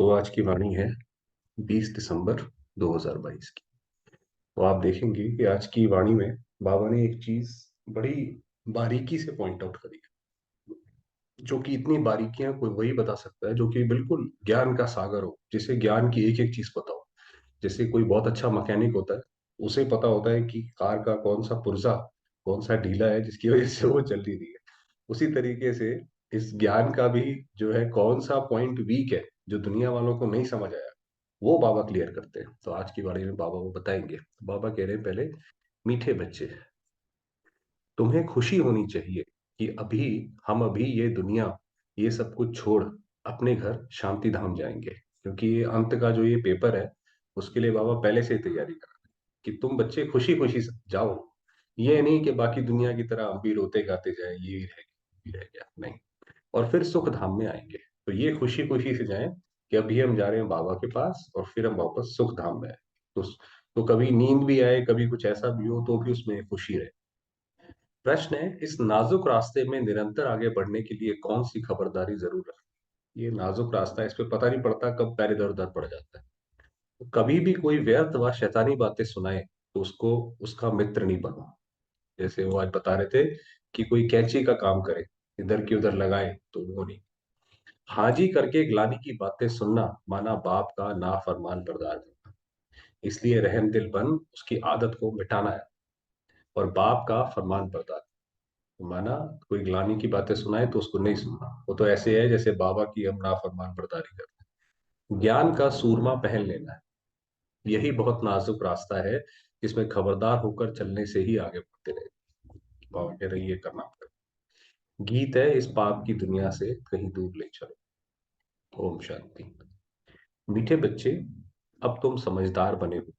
तो आज की वाणी है 20 दिसंबर 2022 की। तो आप देखेंगे कि आज की वाणी में बाबा ने एक चीज बड़ी बारीकी से पॉइंट आउट करी है, जो कि इतनी बारीकियां कोई वही बता सकता है जो कि बिल्कुल ज्ञान का सागर हो, जिसे ज्ञान की एक एक चीज पता हो। जैसे कोई बहुत अच्छा मैकेनिक होता है, उसे पता होता है कि कार का कौन सा पुर्जा कौन सा ढीला है जिसकी वजह से वो चल नहीं रही है। उसी तरीके से इस ज्ञान का भी जो है कौन सा पॉइंट वीक है, जो दुनिया वालों को नहीं समझ आया, वो बाबा क्लियर करते हैं। तो आज की बारे में बाबा वो बताएंगे। बाबा कह रहे हैं पहले, मीठे बच्चे, तुम्हें खुशी होनी चाहिए कि अभी ये दुनिया, ये सब कुछ छोड़ अपने घर शांति धाम जाएंगे, क्योंकि ये अंत का जो ये पेपर है, उसके लिए बाबा पहले से ही तैयारी कर रहे हैं कि तुम बच्चे खुशी खुशी जाओ। ये नहीं कि बाकी दुनिया की तरह हम भी रोते गाते जाए, ये भी रह गया, ये भी रह गया, नहीं। और फिर सुख धाम में आएंगे। तो ये खुशी खुशी से जाएं कि अभी हम जा रहे हैं बाबा के पास और फिर हम वापस सुख धाम में आए। तो कभी नींद भी आए, कभी कुछ ऐसा भी हो, तो भी उसमें खुशी रहे। प्रश्न है, इस नाजुक रास्ते में निरंतर आगे बढ़ने के लिए कौन सी खबरदारी जरूर रखें। ये नाजुक रास्ता है, इस पे पता नहीं पड़ता कब पैर इधर उधर पड़ जाता है। तो कभी भी कोई व्यर्थ व शैतानी बातें सुनाए तो उसको उसका मित्र नहीं बनो। जैसे वो आज बता रहे थे कि कोई कैंची का काम करे, इधर की उधर लगाए, तो वो नहीं। हाजी करके ग्लानि की बातें सुनना माना बाप का नाफरमान बरदार करना। इसलिए रहम दिल बन उसकी आदत को मिटाना है, और बाप का फरमान बरदार माना कोई ग्लानि की बातें सुनाए तो उसको नहीं सुनना। वो तो ऐसे है जैसे बाबा की हम नाफरमान बरदारी करते हैं। ज्ञान का सूरमा पहन लेना है, यही बहुत नाजुक रास्ता है, जिसमें खबरदार होकर चलने से ही आगे बढ़ते रहे। बाबा कह रहे ये करना पड़ेगा। गीत है, इस पाप की दुनिया से कहीं दूर ले चलो। ओम शांति। मीठे बच्चे, अब तुम समझदार बने हो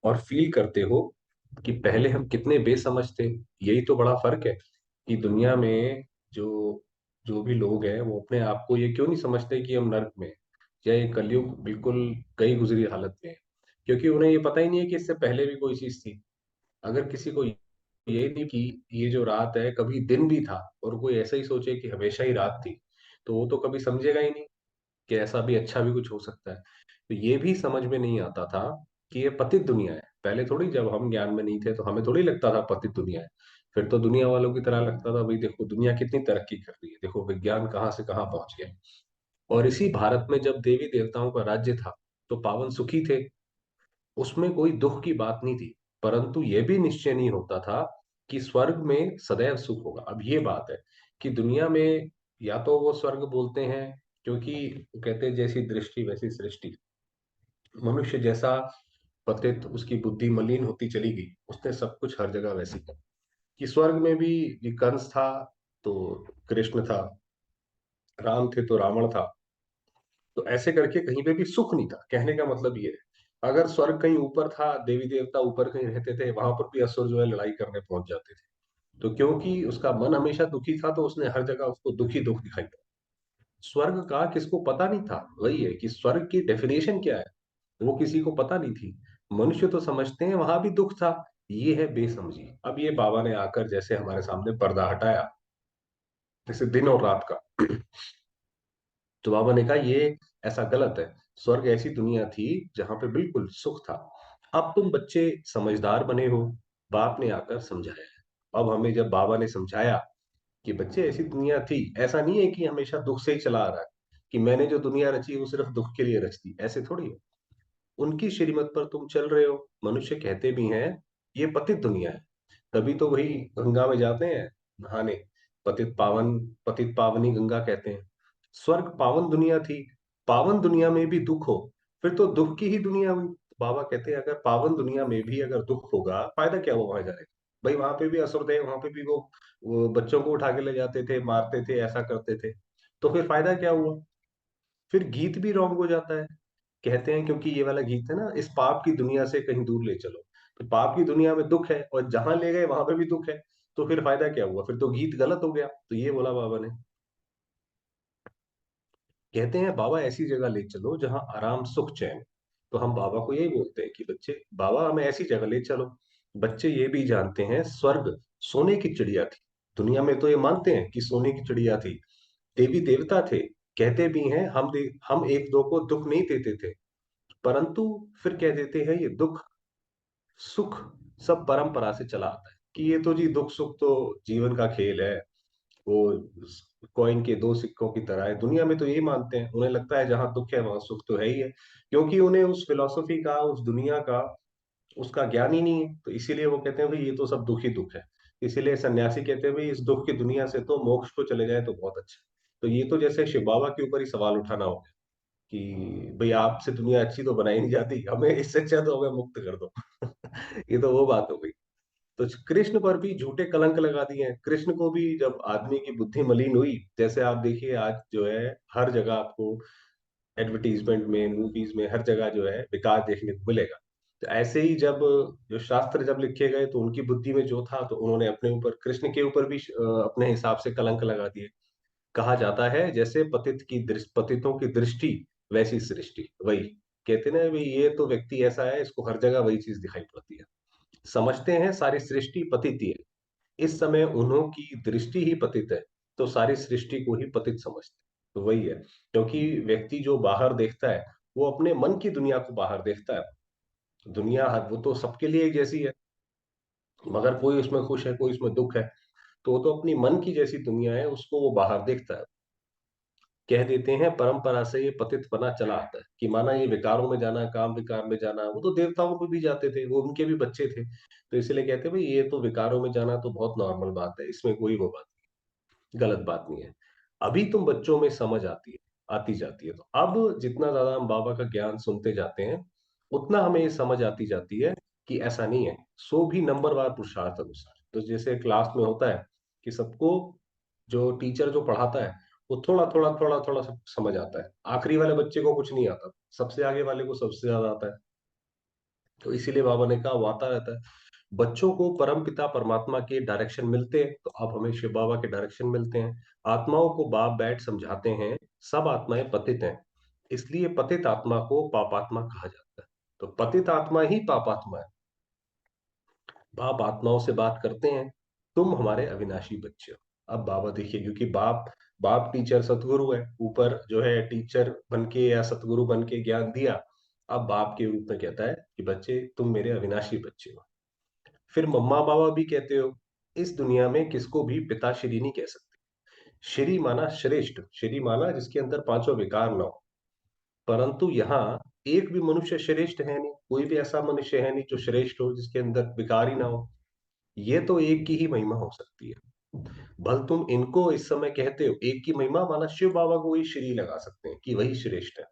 और फील करते हो कि पहले हम कितने बेसमझ थे। यही तो बड़ा फर्क है कि दुनिया में जो जो भी लोग हैं वो अपने आप को ये क्यों नहीं समझते कि हम नर्क में हैं, या ये कलयुग बिल्कुल गई गुजरी हालत में है। क्योंकि उन्हें ये पता ही नहीं है कि इससे पहले भी कोई चीज थी। अगर किसी को ये नहीं कि ये जो रात है कभी दिन भी था, और कोई ऐसा ही सोचे कि हमेशा ही रात थी, तो वो तो कभी समझेगा ही नहीं कि ऐसा भी अच्छा भी कुछ हो सकता है। तो ये भी समझ में नहीं आता था कि ये पतित दुनिया है। पहले थोड़ी, जब हम ज्ञान में नहीं थे तो हमें थोड़ी लगता था पतित दुनिया है। फिर तो दुनिया वालों की तरह लगता था, भाई देखो दुनिया कितनी तरक्की कर रही है, देखो विज्ञान कहाँ से कहाँ पहुंच गया। और इसी भारत में जब देवी देवताओं का राज्य था, तो पावन सुखी थे, उसमें कोई दुख की बात नहीं थी। परंतु यह भी निश्चय नहीं होता था कि स्वर्ग में सदैव सुख होगा। अब ये बात है कि दुनिया में या तो वो स्वर्ग बोलते हैं, क्योंकि वो कहते हैं जैसी दृष्टि वैसी सृष्टि। मनुष्य जैसा पतित, उसकी बुद्धि मलिन होती चली गई, उसने सब कुछ हर जगह वैसी कर कि स्वर्ग में भी ये कंस था तो कृष्ण था, राम थे तो रावण था। तो ऐसे करके कहीं पे भी सुख नहीं था। कहने का मतलब ये है, अगर स्वर्ग कहीं ऊपर था, देवी देवता ऊपर कहीं रहते थे, वहां पर भी असुर जो है लड़ाई करने पहुंच जाते थे। तो क्योंकि उसका मन हमेशा दुखी था, तो उसने हर जगह उसको दुखी दुख दिखाई दिया। स्वर्ग का किसको पता नहीं था, वही है कि स्वर्ग की डेफिनेशन क्या है, वो किसी को पता नहीं थी। मनुष्य तो समझते हैं वहां भी दुख था। ये है बेसमझी। अब ये बाबा ने आकर जैसे हमारे सामने पर्दा हटाया, जैसे दिन और रात का। तो बाबा ने कहा ये ऐसा गलत है। स्वर्ग ऐसी दुनिया थी जहां पे बिल्कुल सुख था। अब तुम बच्चे समझदार बने हो, बाप ने आकर समझाया है। अब हमें जब बाबा ने समझाया कि बच्चे ऐसी दुनिया थी, ऐसा नहीं है कि हमेशा दुख से ही चला आ रहा है, कि मैंने जो दुनिया रची वो सिर्फ दुख के लिए रचती, ऐसे थोड़ी है। उनकी श्रीमत पर तुम चल रहे हो। मनुष्य कहते भी हैं ये पतित दुनिया है, तभी तो वही गंगा में जाते हैं नहाने। पतित पावनी गंगा कहते हैं। स्वर्ग पावन दुनिया थी, पावन दुनिया में भी दुख हो, फिर तो दुख की ही दुनिया हुई। बाबा कहते हैं अगर पावन दुनिया में भी अगर दुख होगा, फायदा क्या हुआ वहां जाने का। भाई वहां पे भी असुर थे, वहां पे भी वो बच्चों को उठा के ले जाते थे, मारते थे, ऐसा करते थे। तो फिर फायदा क्या हुआ। फिर गीत भी रॉन्ग हो जाता है। कहते हैं क्योंकि ये वाला गीत है ना, इस पाप की दुनिया से कहीं दूर ले चलो। तो पाप की दुनिया में दुख है और जहां ले गए वहां पे भी दुख है। तो फिर फायदा क्या हुआ, फिर तो गीत गलत हो गया। तो ये बोला बाबा ने। कहते हैं बाबा ऐसी जगह ले चलो जहां आराम सुख चैन। तो हम बाबा को यही बोलते हैं कि बच्चे, बाबा हमें ऐसी जगह ले चलो। बच्चे ये भी जानते हैं स्वर्ग सोने की चिड़िया थी। दुनिया में तो ये मानते हैं कि सोने की चिड़िया थी, देवी देवता थे, कहते भी हैं हम एक दो को दुख नहीं देते थे, परंतु फिर कह देते हैं ये दुख सुख सब परंपरा से चला आता है, कि ये तो जी दुख सुख तो जीवन का खेल है। वो कॉइन के दो सिक्कों की तरह है, दुनिया में तो यही मानते हैं, उन्हें लगता है जहां दुख है वहां सुख तो है ही है, क्योंकि उन्हें उस फिलॉसफी का, उस दुनिया का, उसका ज्ञान ही नहीं है, तो इसीलिए वो कहते हैं भाई ये तो सब दुख ही दुख है। इसीलिए सन्यासी कहते हैं भाई इस दुख की दुनिया से तो मोक्ष को चले जाए तो बहुत अच्छा। तो ये तो जैसे शिव बाबा के ऊपर ही सवाल उठाना हो गया कि भाई आपसे दुनिया अच्छी तो बनाई नहीं जाती, हमें इससे अच्छा तो हमें मुक्त कर दो। ये तो वो बात हो गई। तो कृष्ण पर भी झूठे कलंक लगा दिए हैं। कृष्ण को भी जब आदमी की बुद्धि मलिन हुई, जैसे आप देखिए आज जो है हर जगह आपको एडवर्टीजमेंट में, मूवीज में, हर जगह जो है विकास देखने को मिलेगा। तो ऐसे ही जब जो शास्त्र जब लिखे गए तो उनकी बुद्धि में जो था तो उन्होंने अपने ऊपर, कृष्ण के ऊपर भी अपने हिसाब से कलंक लगा दिए। कहा जाता है जैसे पतितों की दृष्टि वैसी सृष्टि, वही कहते ना भाई ये तो व्यक्ति ऐसा है, इसको हर जगह वही चीज दिखाई पड़ती है। समझते हैं सारी सृष्टि पतित ही है, इस समय उन्हों की दृष्टि ही पतित है, तो सारी सृष्टि को ही पतित समझते हैं। तो वही है, क्योंकि व्यक्ति जो बाहर देखता है वो अपने मन की दुनिया को बाहर देखता है। दुनिया वो तो सबके लिए एक जैसी है, मगर कोई उसमें खुश है, कोई उसमें दुख है, तो वो तो अपनी मन की जैसी दुनिया है, उसको वो बाहर देखता है। कह देते हैं परंपरा से ये पतित पना चला आता है, कि माना ये विकारों में जाना, काम विकार में जाना, वो तो देवताओं में भी जाते थे, वो उनके भी बच्चे थे, तो इसलिए कहते हैं भाई ये तो विकारों में जाना तो बहुत नॉर्मल बात है, इसमें कोई वो बात, गलत बात नहीं है। अभी तुम बच्चों में समझ आती है, आती जाती है, तो अब जितना ज्यादा हम बाबा का ज्ञान सुनते जाते हैं उतना हमें ये समझ आती जाती है कि ऐसा नहीं है, सो भी नंबरवार पुरुषार्थ अनुसार। तो जैसे क्लास में होता है कि सबको, जो टीचर जो पढ़ाता है वो थोड़ा थोड़ा थोड़ा थोड़ा सब समझ आता है, आखिरी वाले बच्चे को कुछ नहीं आता, सबसे आगे वाले को सबसे ज्यादा आता है। तो इसीलिए बाबा ने कहा वो आता रहता है। बच्चों को परम पिता परमात्मा के डायरेक्शन मिलते हैं, तो अब हमें शिव बाबा के डायरेक्शन मिलते हैं। आत्माओं को बाप बैठ समझाते हैं, सब आत्माएं पतित हैं, इसलिए पतित आत्मा को पापात्मा कहा जाता है। तो पतित आत्मा ही पापात्मा है। बाप आत्माओं से बात करते हैं, तुम हमारे अविनाशी बच्चे हो। अब बाबा देखिए, क्योंकि बाप बाप टीचर सतगुरु है, ऊपर जो है टीचर बन के या सतगुरु बन के ज्ञान दिया, अब बाप के रूप में कहता है कि बच्चे तुम मेरे अविनाशी बच्चे हो। फिर मम्मा पापा भी कहते हो। इस दुनिया में किसको भी पिता श्री नहीं कह सकते। श्री माना श्रेष्ठ, श्री माना जिसके अंदर पांचों विकार ना हो। परंतु यहाँ एक भी मनुष्य श्रेष्ठ है नहीं, कोई भी ऐसा मनुष्य है नहीं जो श्रेष्ठ हो, जिसके अंदर विकार ही ना हो। ये तो एक की ही महिमा हो सकती है। भल तुम इनको इस समय कहते हो, एक की महिमा माना शिव बाबा को ही श्री लगा सकते हैं कि वही श्रेष्ठ है।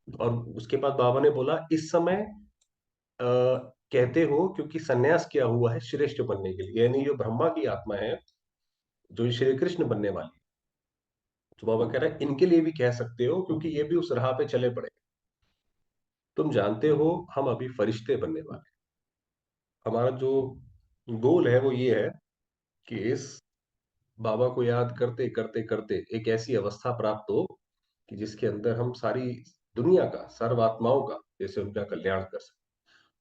और उसके बाद बाबा ने बोला इस समय कहते हो क्योंकि सन्यास किया हुआ है श्रेष्ठ बनने के लिए, यानी जो ब्रह्मा की आत्मा है, जो श्री कृष्ण बनने वाली है। तो बाबा कह रहे हैं इनके लिए भी कह सकते हो, क्योंकि ये भी उस राह पे चले पड़े। तुम जानते हो हम अभी फरिश्ते बनने वाले हैं। हमारा जो गोल है वो ये है कि इस बाबा को याद करते करते करते एक ऐसी अवस्था प्राप्त हो कि जिसके अंदर हम सारी दुनिया का, सर्वात्माओं का जैसे उनका कल्याण कर सकें,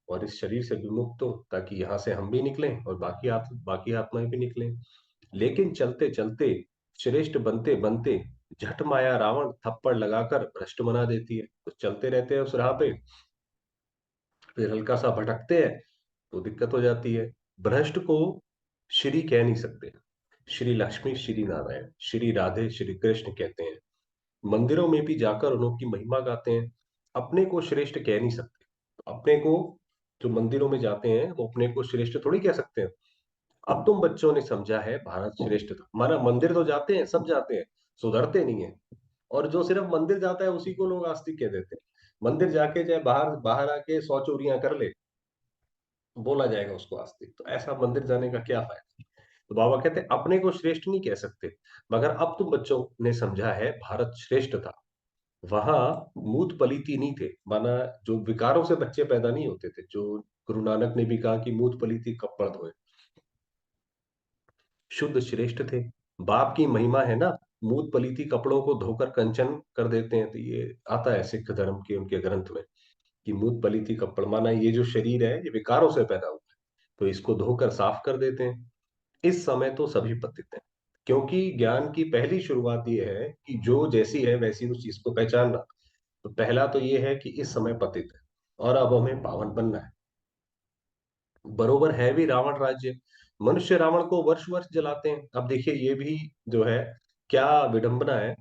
और इस शरीर से विमुक्त हो, ताकि यहाँ से हम भी निकलें और बाकी आत्माएं भी निकलें। लेकिन चलते चलते, श्रेष्ठ बनते बनते, झट माया रावण थप्पड़ लगाकर भ्रष्ट बना देती है। तो चलते रहते हैं उस राह पे, फिर हल्का सा भटकते हैं तो दिक्कत हो जाती है। भ्रष्ट को श्री कह नहीं सकते। श्री लक्ष्मी, श्री नारायण, श्री राधे, श्री कृष्ण कहते हैं। मंदिरों में भी जाकर उनकी महिमा गाते हैं। अपने को श्रेष्ठ कह नहीं सकते। अपने को, जो मंदिरों में जाते हैं वो अपने को श्रेष्ठ थोड़ी कह सकते हैं। अब तुम बच्चों ने समझा है भारत श्रेष्ठ था, माना मंदिर तो जाते हैं, सब जाते हैं, सुधरते नहीं है। और जो सिर्फ मंदिर जाता है उसी को लोग आस्तिक कह देते हैं। मंदिर जाके चाहे बाहर बाहर आके 100 चोरियां कर ले, बोला जाएगा उसको आस्तिक। तो ऐसा मंदिर जाने का क्या फायदा। तो बाबा कहते हैं अपने को श्रेष्ठ नहीं कह सकते, मगर अब तुम बच्चों ने समझा है भारत श्रेष्ठ था। वहां मूत पलीती नहीं थे, माना जो विकारों से बच्चे पैदा नहीं होते थे, जो गुरु नानक ने भी कहा कि मूत पलीती कब धोए, शुद्ध श्रेष्ठ थे। बाप की महिमा है ना, मूत पलीती कपड़ों को धोकर कंचन कर देते हैं। तो ये आता है सिख धर्म के उनके ग्रंथ में, कि मूत पलीती कपड़ माना ये जो शरीर है ये विकारों से पैदा हुआ है, तो इसको धोकर साफ कर देते हैं। इस समय तो सभी पतित हैं। क्योंकि ज्ञान की पहली शुरुआत ये है कि जो जैसी है वैसी उस चीज को पहचानना। तो पहला तो ये है कि इस समय पतित है और अब हमें पावन बनना है। बरोबर है भी रावण राज्य, मनुष्य रावण को वर्ष वर्ष जलाते हैं। अब देखिए ये भी जो है, क्या विडंबना है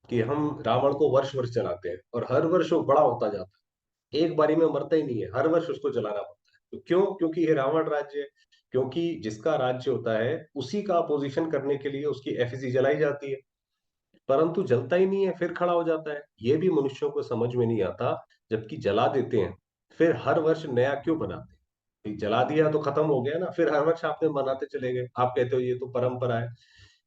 कि हम रावण को वर्ष वर्ष जलाते हैं और हर वर्ष वो बड़ा होता जाता है, एक बारी में मरता ही नहीं है, हर वर्ष उसको जलाना पड़ता है। तो क्यों? क्योंकि ये रावण राज्य है। क्योंकि जिसका राज्य होता है उसी का अपोजिशन करने के लिए उसकी एफिसी जलाई जाती है, परंतु जलता ही नहीं है, फिर खड़ा हो जाता है। ये भी मनुष्यों को समझ में नहीं आता। जबकि जला देते हैं, फिर हर वर्ष नया क्यों बनाते हैं? भाई जला दिया तो खत्म हो गया ना, फिर हर वर्ष आपने बनाते चले गए, आप कहते हो ये तो परंपरा है।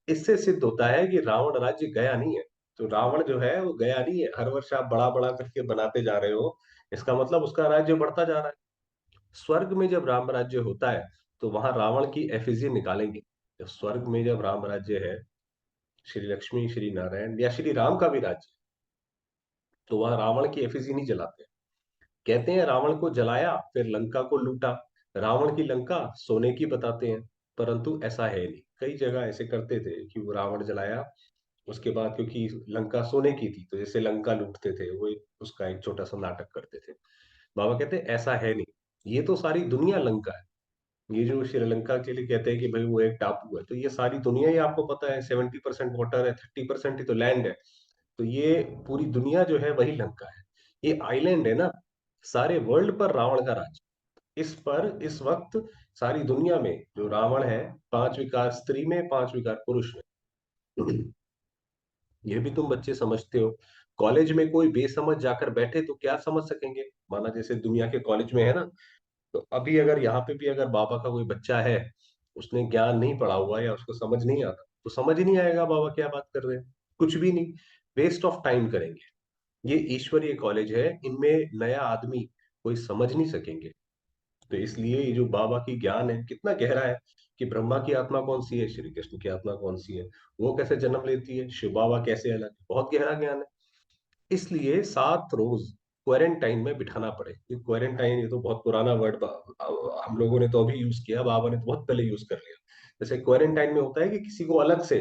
इससे सिद्ध होता है कि रावण राज्य गया नहीं है। तो रावण जो है वो गया नहीं है, हर वर्ष आप बड़ा बड़ा करके बनाते जा रहे हो, इसका मतलब उसका राज्य बढ़ता जा रहा है। स्वर्ग में जब राम राज्य होता है तो वहां रावण की एफिजी निकालेंगे। जब स्वर्ग में जब राम राज्य है, श्री लक्ष्मी श्री नारायण या श्री राम का भी राज्य, तो वहां रावण की एफिजी नहीं जलाते। कहते हैं रावण को जलाया फिर लंका को लूटा। रावण की लंका सोने की बताते हैं, परंतु ऐसा है नहीं। कई जगह ऐसे करते थे कि वो रावण जलाया, उसके बाद क्योंकि लंका सोने की थी तो जैसे लंका लूटते थे, वो उसका एक छोटा सा नाटक करते थे। बाबा कहते हैं ऐसा है नहीं, ये तो सारी दुनिया लंका है। ये जो श्रीलंका के लिए कहते हैं कि भाई वो एक टापू है, तो ये सारी दुनिया ही आपको पता है 70% वाटर है, 30% ही तो लैंड है। तो ये पूरी दुनिया जो है वही लंका है। ये आइलैंड है ना, सारे वर्ल्ड पर रावण का राज। इस पर इस वक्त सारी दुनिया में जो रावण है, 5 विकार स्त्री में, 5 विकार पुरुष में। ये भी तुम बच्चे समझते हो। कॉलेज में कोई बेसमझ जाकर बैठे तो क्या समझ सकेंगे? माना जैसे दुनिया के कॉलेज में है ना, तो अभी अगर यहाँ पे भी अगर बाबा का कोई बच्चा है, उसने ज्ञान नहीं पढ़ा हुआ या उसको समझ नहीं आता, तो समझ ही नहीं आएगा बाबा क्या बात कर रहे हैं, कुछ भी नहीं, वेस्ट ऑफ टाइम करेंगे। ये ईश्वरीय कॉलेज है, इनमें नया आदमी कोई समझ नहीं सकेंगे। तो इसलिए ये जो बाबा की ज्ञान है कितना गहरा है, कि ब्रह्मा की आत्मा कौन सी है, श्री कृष्ण की आत्मा कौन सी है, वो कैसे जन्म लेती है, शिव बाबा कैसे अलग है, बहुत गहरा ज्ञान है। इसलिए 7 रोज क्वारंटाइन में बिठाना पड़े। ये क्वारंटाइन ये तो बहुत पुराना वर्ड हम लोगों ने तो अभी यूज किया, बाबा ने तो बहुत पहले यूज कर लिया। जैसे क्वारंटाइन में होता है कि किसी को अलग से,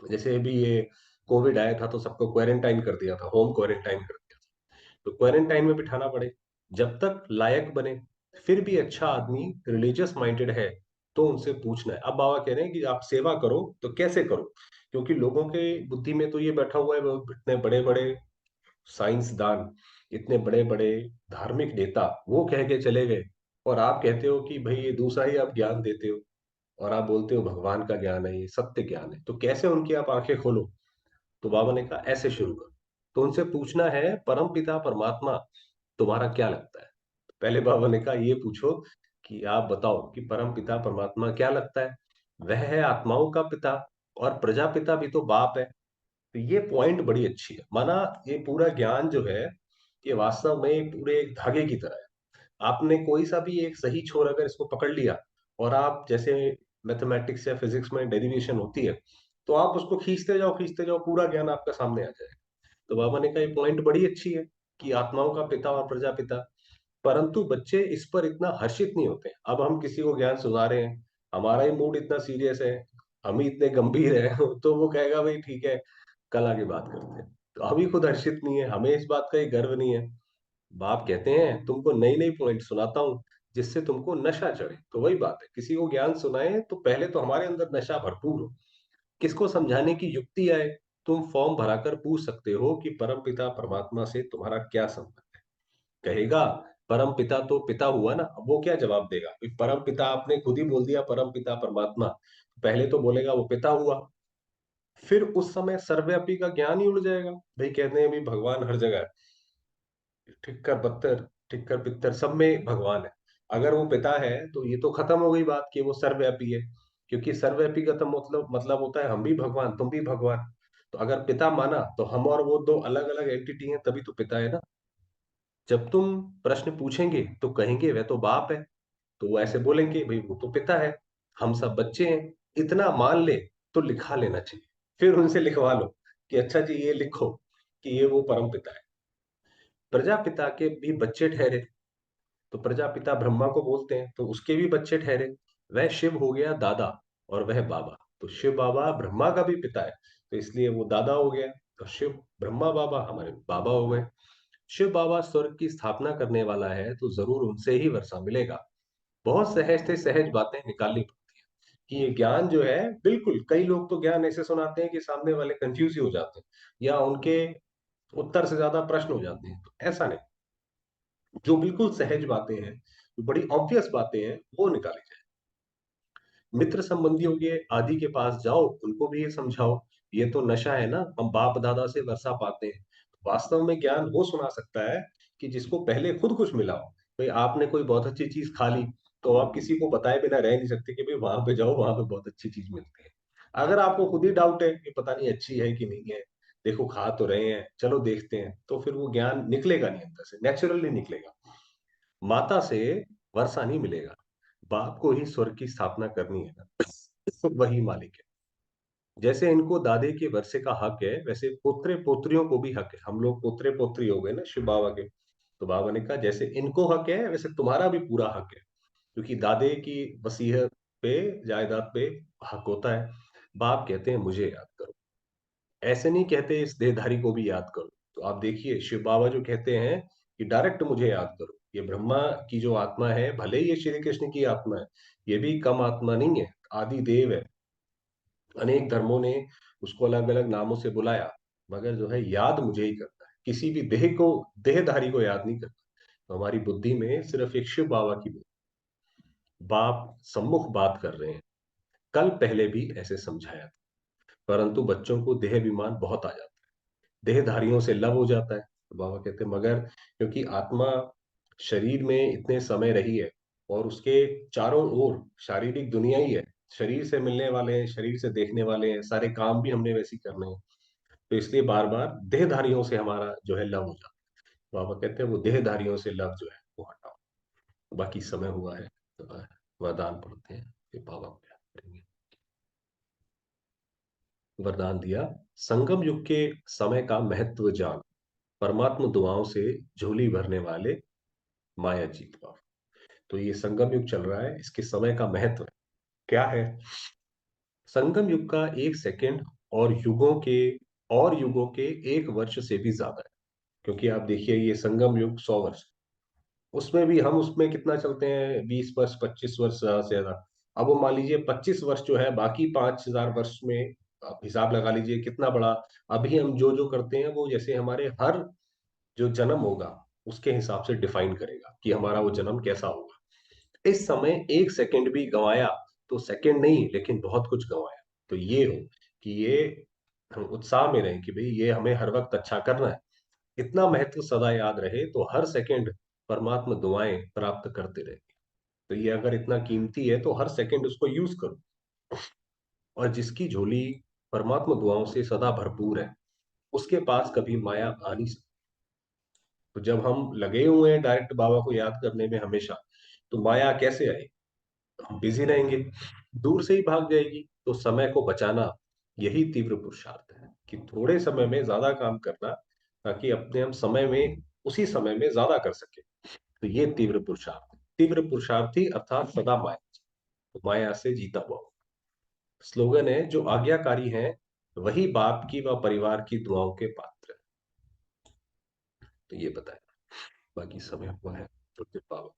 जैसे अभी ये कोविड आया था तो सबको क्वारंटाइन कर दिया था, होम क्वारंटाइन कर दिया था, तो क्वारंटाइन में बिठाना पड़े जब तक लायक बने। फिर भी अच्छा आदमी रिलीजियस माइंडेड है तो उनसे पूछना है। अब बाबा कह रहे हैं कि आप सेवा करो तो कैसे करो, क्योंकि लोगों के बुद्धि में तो ये बैठा हुआ है, वो इतने बड़े बड़े साइंसदान, इतने बड़े बड़े धार्मिक नेता वो कह के चले गए, और आप कहते हो कि भाई ये दूसरा ही आप ज्ञान देते हो, और आप बोलते हो भगवान का ज्ञान है, ये सत्य ज्ञान है, तो कैसे उनकी आप आंखें खोलो? तो बाबा ने कहा ऐसे शुरू करो। तो उनसे पूछना है परम पिता परमात्मा तुम्हारा क्या लगता है। पहले बाबा ने कहा ये पूछो कि आप बताओ कि परम पिता परमात्मा क्या लगता है। वह है आत्माओं का पिता, और प्रजापिता भी तो बाप है। तो ये पॉइंट बड़ी अच्छी है। माना ये पूरा ज्ञान जो है, ये वास्तव में पूरे एक धागे की तरह है। आपने कोई सा भी एक सही छोर अगर इसको पकड़ लिया, और आप जैसे मैथमेटिक्स या फिजिक्स में डेरिवेशन होती है, तो आप उसको खींचते जाओ, पूरा ज्ञान आपका सामने आ जाएगा। तो बाबा ने कहा ये पॉइंट बड़ी अच्छी है कि आत्माओं का पिता और प्रजापिता, परंतु बच्चे इस पर इतना हर्षित नहीं होते। अब हम किसी को ज्ञान सुना रहे हैं, हमारा ही मूड इतना सीरियस है, हम ही इतने गंभीर हैं, तो वो कहेगा भाई ठीक है, कल आगे बात करते हैं। तो हम ही खुद हर्षित नहीं है, हमें इस बात का ही गर्व नहीं है। बाप कहते हैं तुमको नई नई पॉइंट सुनाता हूँ जिससे तुमको नशा चढ़े। तो वही बात है, किसी को ज्ञान सुनाए तो पहले तो हमारे अंदर नशा भरपूर हो, किसको समझाने की युक्ति आए। तुम फॉर्म भराकर पूछ सकते हो कि परम पिता परमात्मा से तुम्हारा क्या संबंध है। कहेगा परम पिता तो पिता हुआ ना, अब वो क्या जवाब देगा? परम पिता आपने खुद ही बोल दिया परम पिता परमात्मा, पहले तो बोलेगा वो पिता हुआ। फिर उस समय सर्वव्यापी का ज्ञान ही उड़ जाएगा। भाई कहते हैं भी भगवान हर जगह है, ठिक्कर पत्थर ठिक्कर पित्तर सब में भगवान है। अगर वो पिता है तो ये तो खत्म हो गई बात कि वो सर्वव्यापी है, क्योंकि सर्वव्यापी का तो मतलब होता है हम भी भगवान तुम भी भगवान। तो अगर पिता माना तो हम और वो दो अलग अलग एंटिटी हैं, तभी तो पिता है ना। जब तुम प्रश्न पूछेंगे तो कहेंगे वह तो बाप है, तो वो ऐसे बोलेंगे भाई वो तो पिता है, हम सब बच्चे हैं। इतना मान ले तो लिखा लेना चाहिए, फिर उनसे लिखवा लो कि अच्छा जी ये लिखो कि ये वो परम पिता है। प्रजापिता के भी बच्चे ठहरे, तो प्रजापिता ब्रह्मा को बोलते हैं, तो उसके भी बच्चे ठहरे। वह शिव हो गया दादा और वह बाबा। तो शिव बाबा ब्रह्मा का भी पिता है, तो इसलिए वो दादा हो गया। तो शिव ब्रह्मा बाबा हमारे बाबा हो गए। शिव बाबा स्वर्ग की स्थापना करने वाला है, तो जरूर उनसे ही वर्षा मिलेगा। बहुत सहज से सहज बातें निकालनी पड़ती है कि ये ज्ञान जो है, बिल्कुल कई लोग तो ज्ञान ऐसे सुनाते हैं कि सामने वाले कंफ्यूज ही हो जाते हैं, या उनके उत्तर से ज्यादा प्रश्न हो जाते हैं। तो ऐसा नहीं, जो बिल्कुल सहज बातें हैं, जो बड़ी ऑब्वियस बातें हैं, वो निकाली जाए। मित्र संबंधियों के आदि के पास जाओ, उनको भी ये समझाओ। ये तो नशा है ना, हम बाप दादा से वर्षा पाते हैं। वास्तव में ज्ञान वो सुना सकता है कि जिसको पहले खुद कुछ मिला हो। भाई आपने कोई बहुत अच्छी चीज खा ली, तो आप किसी को बताए बिना रह नहीं सकते कि भाई वहां पे जाओ, वहां पे बहुत अच्छी चीज मिलती है। अगर आपको खुद ही डाउट है कि पता नहीं अच्छी है कि नहीं है, देखो खा तो रहे हैं, चलो देखते हैं, तो फिर वो ज्ञान निकलेगा नहीं, अंदर से नेचुरली निकलेगा। माता से वर्षा नहीं मिलेगा, बाप को ही स्वर्ग की स्थापना करनी है ना, वही मालिक है। जैसे इनको दादे के वर्षे का हक है, वैसे पोत्रे पोत्रियों को भी हक है। हम लोग पोत्रे पोत्री हो गए ना शिव बाबा के। तो बाबा ने कहा जैसे इनको हक है, वैसे तुम्हारा भी पूरा हक है, क्योंकि दादे की वसीयत पे, जायदाद पे हक होता है। बाप कहते हैं मुझे याद करो, ऐसे नहीं कहते इस देहधारी को भी याद करो। तो आप देखिए शिव बाबा जो कहते हैं कि डायरेक्ट मुझे याद करो। ये ब्रह्मा की जो आत्मा है, भले ही ये श्री कृष्ण की आत्मा है, ये भी कम आत्मा नहीं है, आदि देव है। अनेक धर्मों ने उसको अलग अलग नामों से बुलाया, मगर जो है याद मुझे ही करता है, किसी भी देह को, देहधारी को याद नहीं करता। तो हमारी बुद्धि में सिर्फ एक शिव बाबा की बुद्धि। बाप सम्मुख बात कर रहे हैं, कल पहले भी ऐसे समझाया था, परंतु बच्चों को देह अभिमान बहुत आ जाता है, देहधारियों से लव हो जाता है। तो बाबा कहते हैं मगर क्योंकि आत्मा शरीर में इतने समय रही है, और उसके चारों ओर शारीरिक दुनिया ही है, शरीर से मिलने वाले हैं, शरीर से देखने वाले हैं, सारे काम भी हमने वैसे ही करने हैं। तो इसलिए बार बार देहधारियों से हमारा जो है लव हो जाता है। बाबा कहते हैं वो देहधारियों से लव जो है वो हटाओ। बाकी समय हुआ है, तो वरदान पढ़ते हैं, फिर बाबा को याद करेंगे। वरदान दिया, संगम युग के समय का महत्व जान, परमात्म दुआओं से झोली भरने वाले माया जीत पाओ। तो ये संगम युग चल रहा है, इसके समय का महत्व क्या है? संगम युग का एक सेकंड और युगों के एक वर्ष से भी ज्यादा है। क्योंकि आप देखिए ये संगम युग 100 वर्ष, उसमें भी हम उसमें कितना चलते हैं, 20 वर्ष 25 वर्ष ज्यादा से ज्यादा। अब वो मान लीजिए 25 वर्ष जो है, बाकी 5,000 वर्ष में आप हिसाब लगा लीजिए कितना बड़ा। अभी हम जो जो करते हैं वो जैसे हमारे हर जो जन्म होगा उसके हिसाब से डिफाइन करेगा कि हमारा वो जन्म कैसा होगा। इस समय एक सेकंड भी गंवाया, तो सेकंड नहीं लेकिन बहुत कुछ गंवाया। तो ये हो कि ये हम उत्साह में रहें कि भाई ये हमें हर वक्त अच्छा करना है, इतना महत्व सदा याद रहे, तो हर सेकंड परमात्मा दुआएं प्राप्त करते रहे। तो ये अगर इतना कीमती है, तो हर सेकंड उसको यूज करो। और जिसकी झोली परमात्मा दुआओं से सदा भरपूर है, उसके पास कभी माया आ नहीं सकती। तो जब हम लगे हुए हैं डायरेक्ट बाबा को याद करने में हमेशा, तो माया कैसे आएगी? हम बिजी रहेंगे, दूर से ही भाग जाएगी। तो समय को बचाना, यही तीव्र पुरुषार्थ है कि थोड़े समय में ज्यादा काम करना, ताकि अपने हम समय में, उसी समय में ज्यादा कर सके। तो ये तीव्र पुरुषार्थ है। तीव्र पुरुषार्थी अर्थात सदा माया, तो माया से जीता हुआ। स्लोगन है, जो आज्ञाकारी है वही बाप की व परिवार की दुआओं के पात्र है। तो ये बताया, बाकी समय हुआ है तो फिर पाओ।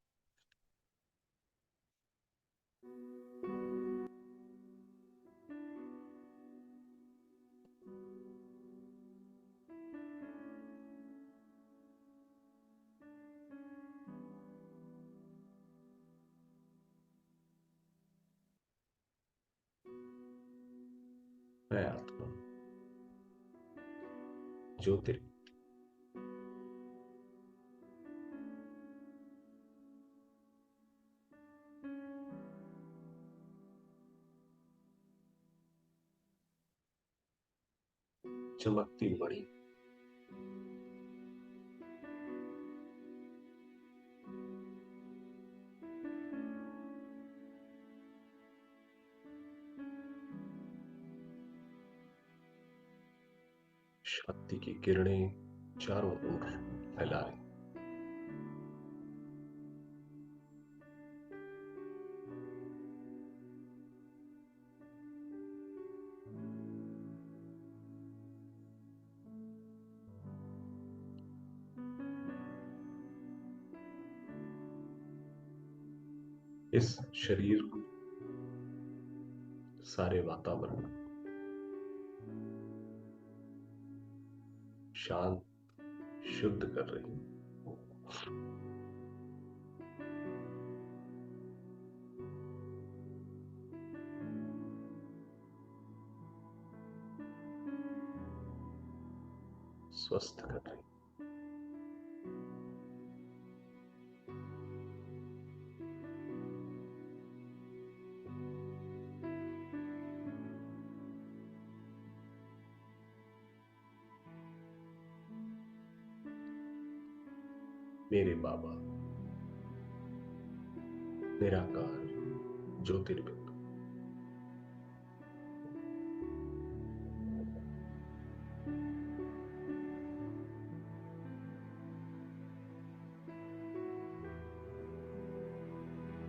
मैं आत्मा ज्योतिर चमकती मणि। शक्ति की किरणें चारों ओर फैला रही। इस शरीर को, सारे वातावरण शांत, शुद्ध कर रही है। स्वस्थ कर रही है। मेरे बाबा निराकार ज्योतिर्बिंदु,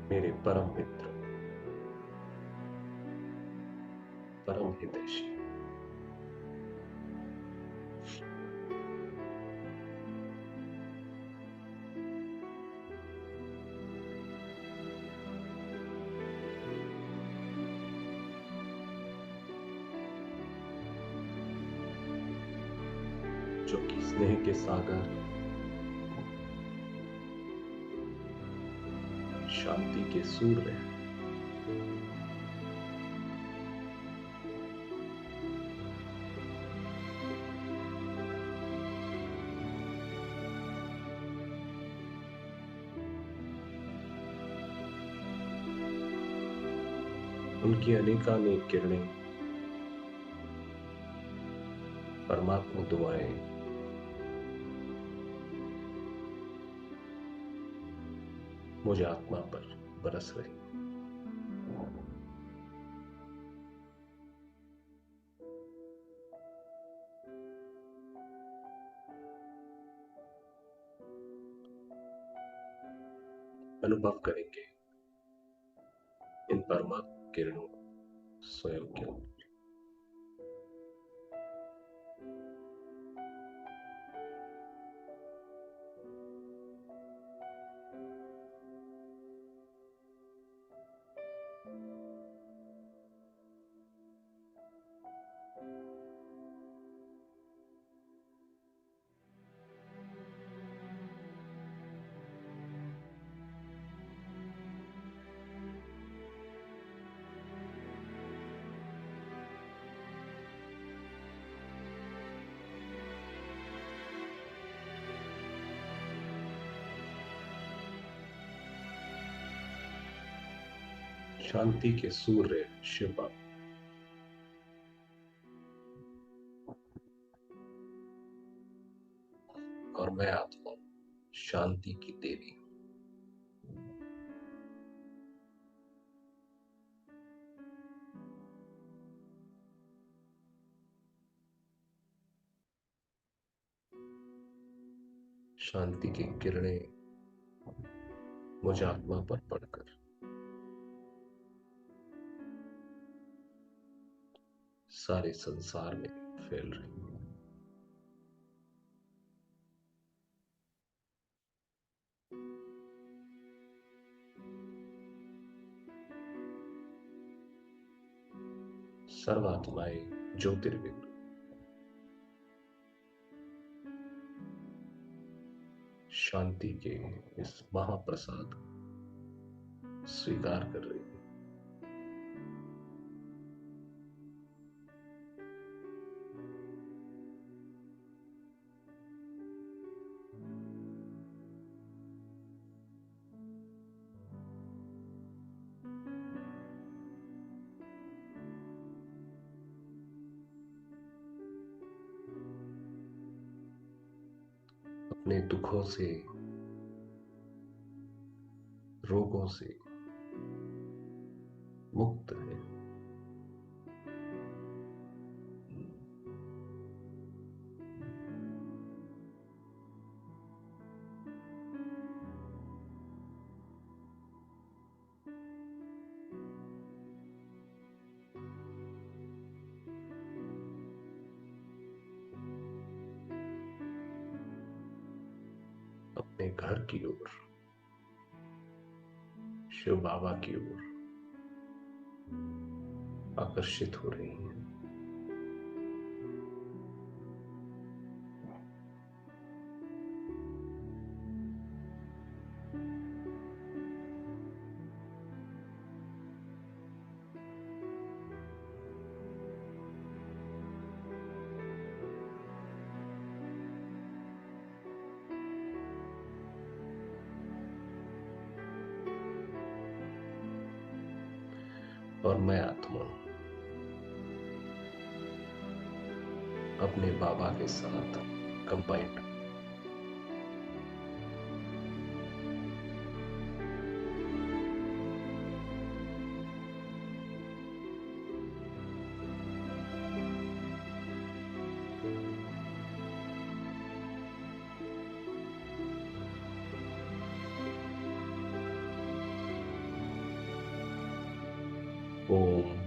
मेरे परम मित्र, परम हितैषी, जो कि स्नेह के सागर, शांति के सूर्य हैं। उनकी अनेकानेक किरणें, परमात्मा दुआएं मुझे आत्मा पर बरस रही। अनुभव करेंगे इन परमात्मा किरणों स्वयं के अंदर। शांति के सूर्य शिव बाबा, और मैं आत्मा शांति की देवी। शांति की किरणें मुझे आत्मा पर पड़कर सारे संसार में फैल रही है। सर्वात्माएं ज्योतिर्बिंदु शांति के इस महाप्रसाद स्वीकार कर रही है। अपने दुखों से, रोगों से मुक्त है। अपने घर की ओर शिव बाबा की ओर आकर्षित हो रही हैं। और मैं आत्मा अपने बाबा के साथ कंबाइंड। ओम